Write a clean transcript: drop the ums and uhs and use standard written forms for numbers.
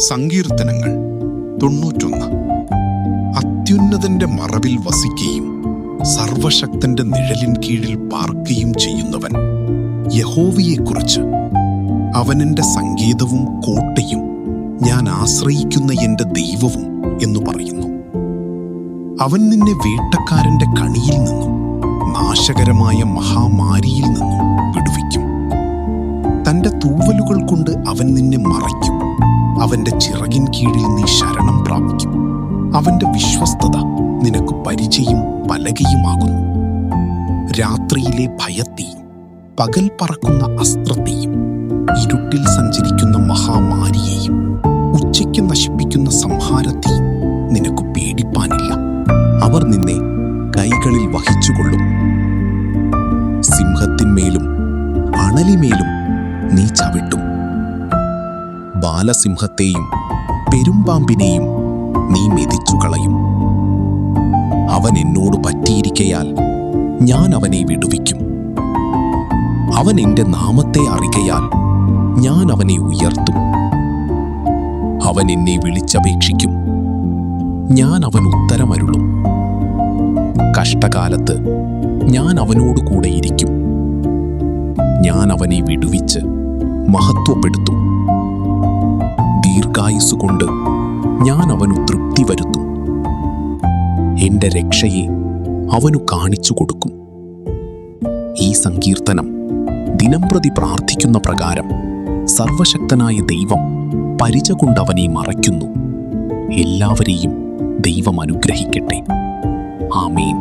സങ്കീർത്തനങ്ങൾ 91. അത്യുന്നതന്റെ മറവിൽ വസിക്കുകയും സർവശക്തന്റെ നിഴലിൻ കീഴിൽ പാർക്കുകയും ചെയ്യുന്നവൻ യഹോവയെക്കുറിച്ച്, അവൻ എൻ്റെ സങ്കേതവും കോട്ടയും ഞാൻ ആശ്രയിക്കുന്ന എൻ്റെ ദൈവവും എന്നു പറയുന്നു. അവൻ നിന്നെ വേട്ടക്കാരന്റെ കണിയിൽ നിന്നും നാശകരമായ മഹാമാരിയിൽ നിന്നും വിടുവിക്കും. തൻ്റെ തൂവലുകൾ കൊണ്ട് അവൻ നിന്നെ മറയ്ക്കും. അവൻ്റെ ചിറകിൻ കീഴിൽ നീ ശരണം പ്രാപിക്കും. അവൻ്റെ വിശ്വസ്തത നിനക്ക് പരിചയം പലകയുമാകുന്നു. രാത്രിയിലെ ഭയത്തെയും പകൽ പറക്കുന്ന അസ്ത്രത്തെയും ഇരുട്ടിൽ സഞ്ചരിക്കുന്ന മഹാമാരിയെയും ഉച്ചയ്ക്ക് നശിപ്പിക്കുന്ന സംഹാരത്തെയും നിനക്ക് പേടിപ്പാനില്ല. അവർ നിന്നെ കൈകളിൽ വഹിച്ചുകൊള്ളും. സിംഹത്തിന്മേലും അണലിമേലും നീ ചവിട്ടും. ബാലസിംഹത്തെയും പെരുമ്പാമ്പിനെയും നീ മെതിച്ചു കളയും. അവൻ എന്നോട് പറ്റിയിരിക്കയാൽ ഞാൻ അവനെ വിടുവിക്കും. അവൻ എൻ്റെ നാമത്തെ അറികയാൽ ഞാൻ അവനെ ഉയർത്തും. അവൻ എന്നെ വിളിച്ചപേക്ഷിക്കും, ഞാൻ അവൻ ഉത്തരമരുളും. കഷ്ടകാലത്ത് ഞാൻ അവനോട് കൂടെയിരിക്കും. ഞാൻ അവനെ വിടുവിച്ച് മഹത്വപ്പെടുത്തും. ദീർഘായുസ്സുകൊണ്ട് ഞാൻ അവനു തൃപ്തി വരുത്തും. എൻ്റെ രക്ഷയെ അവനു കാണിച്ചു കൊടുക്കും. ഈ സങ്കീർത്തനം ദിനംപ്രതി പ്രാർത്ഥിക്കുന്ന പ്രകാരം സർവശക്തനായ ദൈവം പരിച കൊണ്ടവനെ മറയ്ക്കുന്നു. എല്ലാവരെയും ദൈവം അനുഗ്രഹിക്കട്ടെ. ആമേൻ.